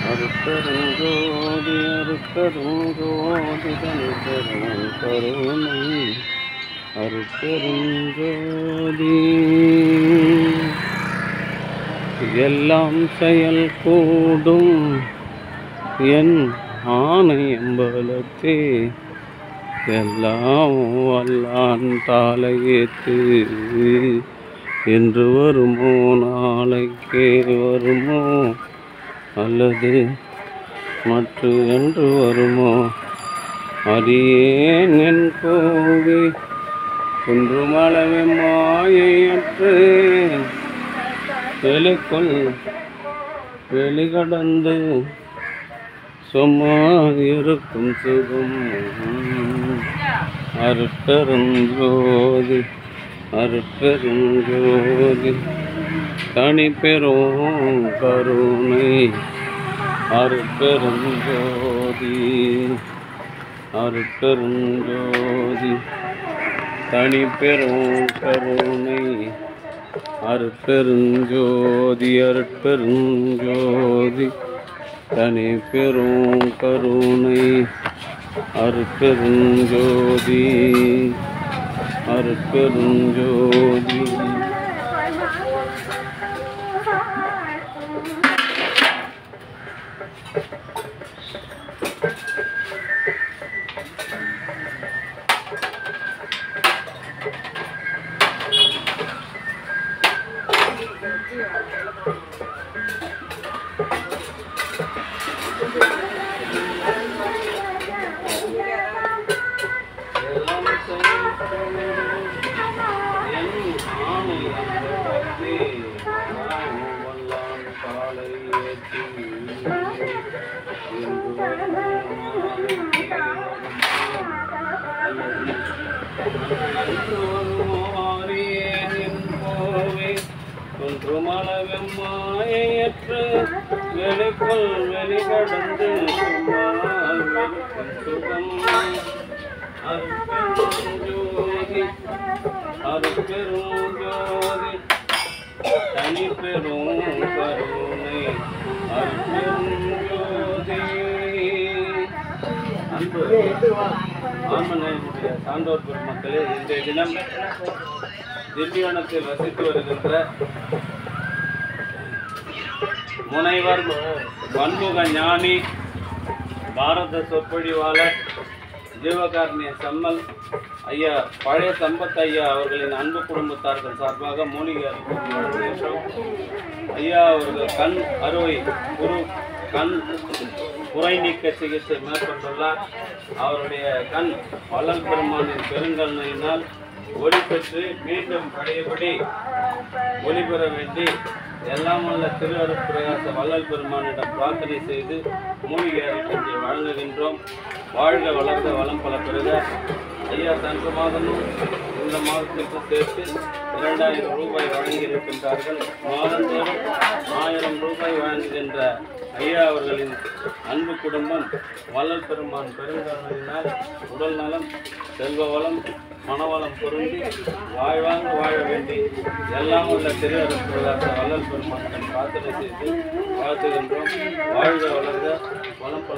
அருட்பெருஞ்சோதி அருட்பெருஞ்சோதி தனிப்பெரும் கருணை அருட்பெருஞ்சோதி. எல்லாம் செயல் கூடும் என் ஆணையம்பலத்தே, எல்லாம் வல்லான் தாளையேத்து. என்று வருமோ நாளைக்கே வருமோ, அல்லது மற்ற என்று வருமோ அறியேன் என் கோவி. குன்றுமளவே மாயையற்று வெளிக்குள் வெளிகடந்து சும்மா இருக்கும் சுகம். அருட்பெருஞ்சோதி அருட்பெருஞ்சோதி தனிப்பெரும் கருணை அருட்பெருஞ்சோதி அருட்பெருஞ்சோதி தனிப்பெரும் கருணை அருட்பெருஞ்சோதி அருட்பெருஞ்சோதி தனிப்பெரும் கருணை அருட்பெருஞ்சோதி அருட்பெருஞ்சோதி. மாயையற்று வெளிக்குள் வெளிகடந்து சுகம். அருட்பெருஞ்சோதி அருட்பெருஞ்சோதி தனிப்பெரும் கருணை அருட்பெருஞ்சோதி. அன்பு ஆன்மநேயமுடைய சான்றோர் பெருமக்களே, இன்றைய தினம் திண்டிவனத்தில் வசித்து வருகின்ற முனைவர் பன்முக ஞானி, பாரத சொற்பொழிவாளர், ஜீவகாருண்ய செம்மல் ஐயா பழைய சம்பத் ஐயா அவர்களின் அன்பு குடும்பத்தார்கள் சார்பாக மூலிகை ஐயா அவர்கள் கண் அறுவை கண் புரை நீக்க சிகிச்சை மேற்கொண்டுள்ளார். அவருடைய கண் வள்ளல் பெருமானின் பெருங்கருணையினால் ஒளி பெற்று மீண்டும் பழையபடி ஒளி பெற வேண்டி எல்லாம் உள்ள திரு அருட்பிரகாச வள்ளல் பெருமானிடம் பிரார்த்தனை செய்து மூலிகை அரிசி வழங்குகின்றோம். வாழ்க வளர்க வளம் பல பெறுக. ஐயா சென்ற மாதமும் இந்த மாதத்திற்கு சேர்த்து 2000 ரூபாய் வழங்கியிருக்கின்றார்கள். மாதந்தோறும் 1000 ரூபாய் வழங்குகின்ற ஐயா அவர்களின் அன்பு குடும்பம் வள்ளல் பெருமான் பெருங்கருணையினால் உடல் நலம், செல்வ வளம், மனவளம் பொருந்தி வாழ்வாங்க வாழ வேண்டி எல்லாம் உள்ள திரு அருட்பிரகாச வள்ளல் பெருமானிடம் பிரார்த்தனை செய்து வாழ்த்துகின்றோம். வாழ்க வளர்க வளம் பல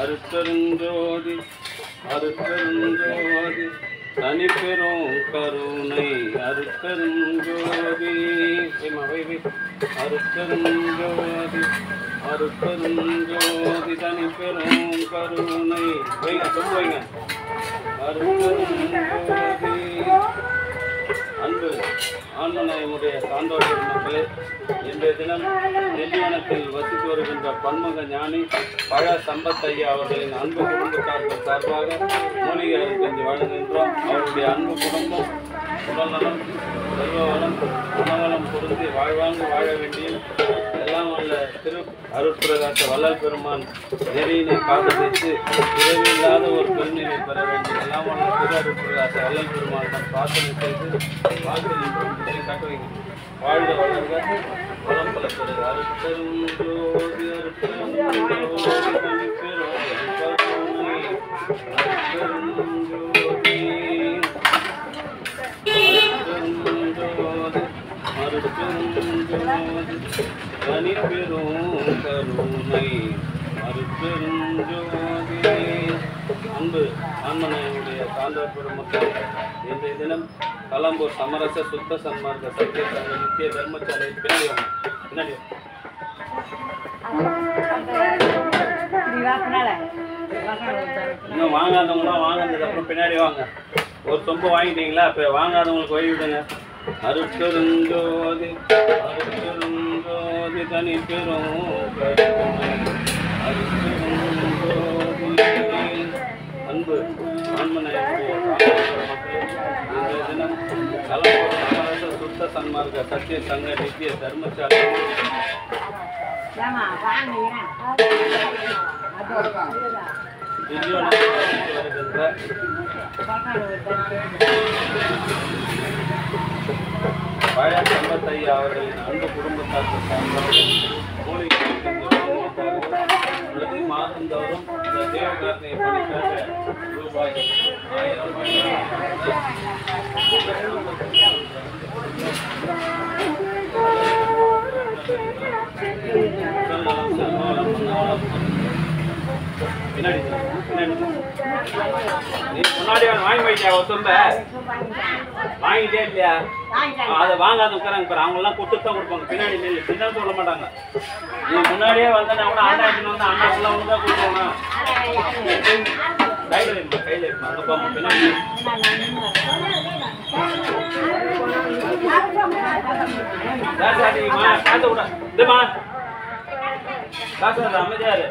அருட்பெருஞ்சோதி அருட்பெருஞ்சோதி தனிப்பெரும் கருணை அருட்பெருஞ்சோதி அருட்பெருஞ்சோதி அருட்பெருஞ்சோதி தனிப்பெரும் கருணை அருட்பெருஞ்சோதி. அன்பு ஆன்மநேயமுடைய சான்றோர் பெருமக்களே, இன்றைய தினம் திண்டிவனத்தில் வசித்து வருகின்ற பன்முக ஞானி பழ சம்பத் ஐயா அவர்களின் அன்பு குடும்பத்தார்கள் சார்பாக மூலிகை அரிசி வழங்குகின்றோம். அவருடைய அன்பு குடும்பம் உடல்நலம், செல்வ வளம், மனவளம் பொருந்தி வாழ்வாங்க வாழ வேண்டிய எல்லாம் உள்ள திரு அருட்பிரகாச வள்ளல் பெருமான் நெறியினை காதலித்து பிறவியில்லாத ஒரு பெருநிலை பெற வேண்டிய எல்லாம் உள்ள திரு அருட்பிரகாச வள்ளல் பெருமானிடம் பிரார்த்தனை செய்து வாழ்க்கை வாழ்க வளர்க வளம் பல பெறுக. அருட்பெருஞ்சோதி அருட்பெருஞ்சோதி தனி பெரும் கருணை அருட்பெருஞ்சோதி. அன்பு ஆன்மனையுடைய சான்றோர் பெருமக்கள், இன்றைய தினம் கலம்பூர் சமரச சுத்த சன்மார்க்க சத்திய சங்க நித்திய தர்மசாலை பின்னாடி இன்னும் வாங்காதவங்களாம் வாங்கினதுக்கு அப்புறம் பின்னாடி வாங்க. ஒரு சொம்பு வாங்கிட்டீங்களா? இப்போ வாங்காதவங்களுக்கு வழி விடுங்க. அருட்பெருஞ்சோதி அருட்பெருஞ்சோதி தனி பெரும் அருட்பெருஞ்சோதி. அன்பு ஆன்மனையுடைய இன்றைய தினம் கலம்பூர் சமரச சுத்த சன்மார்க்க சத்திய சங்க நித்திய தர்மசாலை பழைய சம்பத்தையா அவர்களின் அன்பு குடும்பத்தாருக்கு பிரதி மாதந்தோறும் இந்த தேவகாரனை பணிக்காக ரூபாய் 1000 பின்னாடி முன்னாடி வாங்கி போயிட்டியா? ஒரு சொம்ப வாங்கிட்டே இல்லையா? அதை வாங்காத உட்காராங்க பாரு. அவங்களாம் கொடுத்து தான் கொடுப்பாங்க. பின்னாடி இல்லை பின்னாடி சொல்ல மாட்டாங்க. நீ முன்னாடியே வந்தா கூட அண்ணா எடுத்துன்னு வந்து அண்ணா ஃபுல்லாக ஒன்று தான் கொடுக்கணும். கையில் இருப்பா கையில் இருப்பா அங்கே போங்க பின்னாடி. காசாடிமா காசை விட இதுமா காசு அமைதியாரு.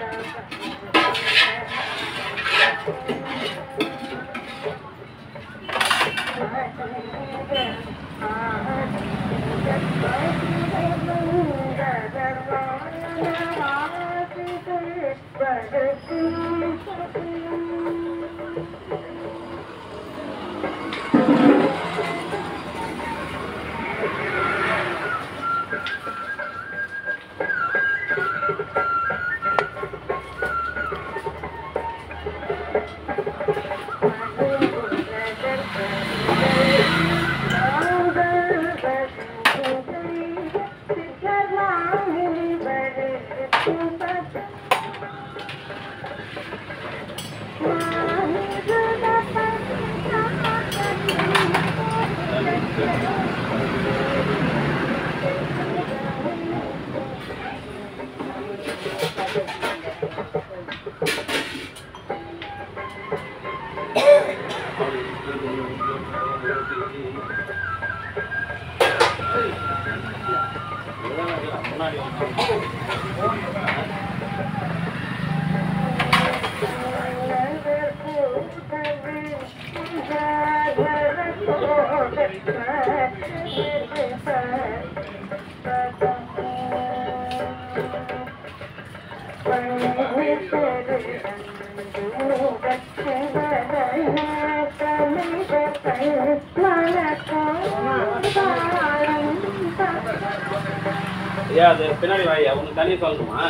ஐயா அது பின்னாடி வாயா உனக்கு தனியாக சொல்லணுமா?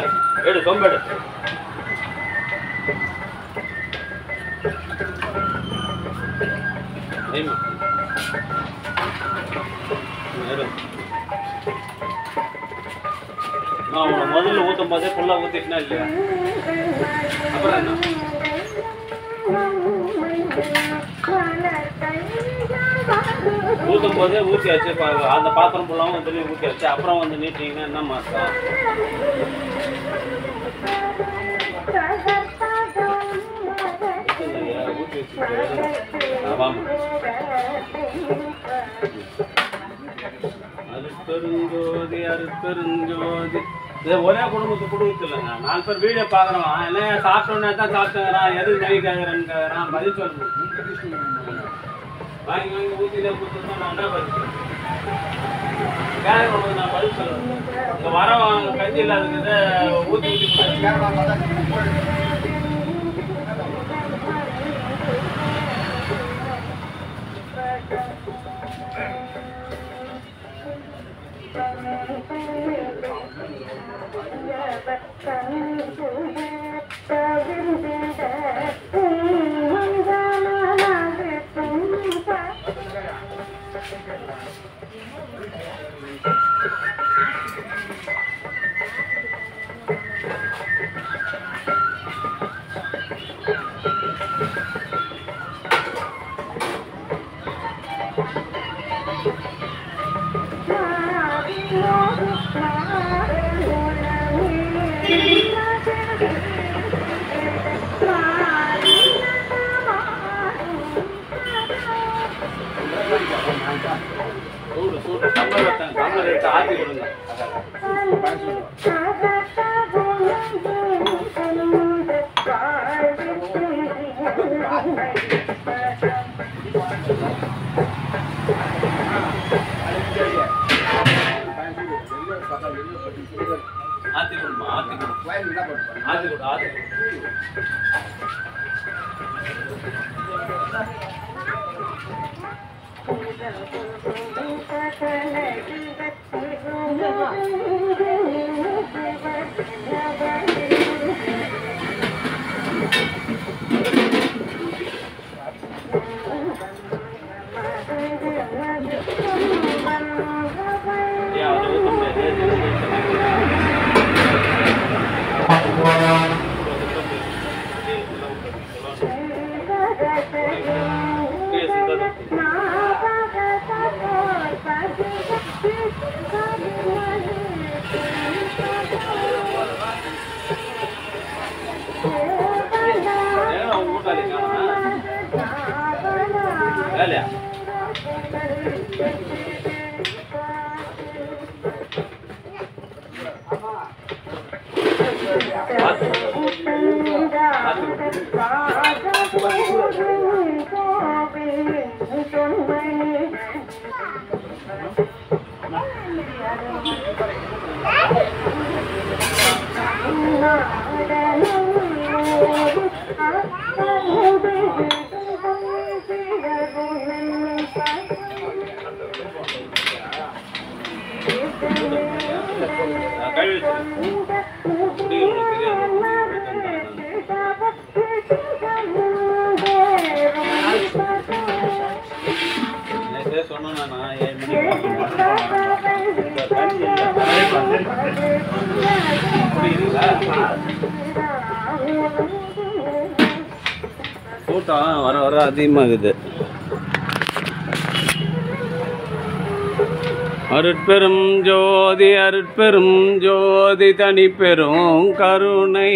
எடு சொம்பெடு. நான் உன்னை முதல்ல ஊற்றும் போதே ஃபுல்லாக ஊற்றிட்டுனா இல்லையா? அப்புறம் என்ன ஊற்றும் போதே ஊற்றியாச்சு. அந்த பாத்திரம் ஃபுல்லாகவும் வந்து ஊற்றியாச்சு. அப்புறம் வந்து நீட்டிங்கன்னா என்ன மாற்றம்? ஊற்றி வச்சுட்டு ஆமாம் அருட்பெருஞ்சோதி அருட்பெருஞ்சோதி. இதை ஒரே குடும்பத்துக்கு கொடுத்து இல்லைங்க. 4 பேர் வீடியோ பார்க்குறோம். என்ன சாப்பிட்டோன்னே தான் சாப்பிட்டுங்கிறான். எது நெய் கேட்குறேன்னு கேட்குறான். பதில் சொல்லணும். வாங்கி வாங்கி ஊற்றிலே கொடுத்துருந்தா நான் என்ன பதில் சொல்லுவேன்? கேட்க நான் பதில் சொல்லுவேன். இங்கே வரவன் கஞ்சி இல்லாதது ஊற்றி ஊற்றி சூடு டம்ளர் வச்சாங்க, டம்ளர் எடுத்து ஆற்றி கொடுங்க. ஆற்றி கொடுமா, ஆற்றி கொடு, ஆற்றி கொடு, ஆற்றி கொடு. கூட்டம் வர வர அதிகமாகுது. அருட்பெரும் ஜோதி அருட்பெரும் ஜோதி தனிப்பெரும் கருணை.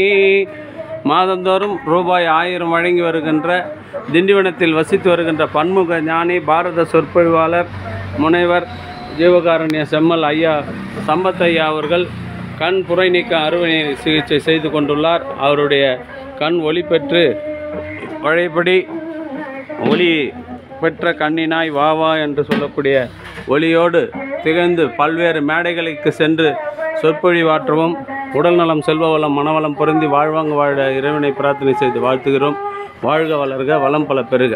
மாதந்தோறும் ரூபாய் 1000 வழங்கி வருகின்ற திண்டிவனத்தில் வசித்து வருகின்ற பன்முக ஞானி பாரத சொற்பொழிவாளர் முனைவர் ஜீவகாருண்ய செம்மல் ஐயா சம்பத் ஐயா அவர்கள் கண் புரை நீக்க அறுவை சிகிச்சை செய்து கொண்டுள்ளார். அவருடைய கண் ஒளி பெற்று பழையபடி ஒளி பெற்ற கண்ணினாய் வா வா என்று சொல்லக்கூடிய ஒளியோடு திகழ்ந்து பல்வேறு மேடைகளுக்கு சென்று சொற்பொழிவாற்றவும் உடல் நலம் செல்வ வளம் மனவளம் பொருந்தி வாழ்வாங்க வாழ இறைவனை பிரார்த்தனை செய்து வாழ்த்துகிறோம். வாழ்க வளர்க வளம் பல பெருக.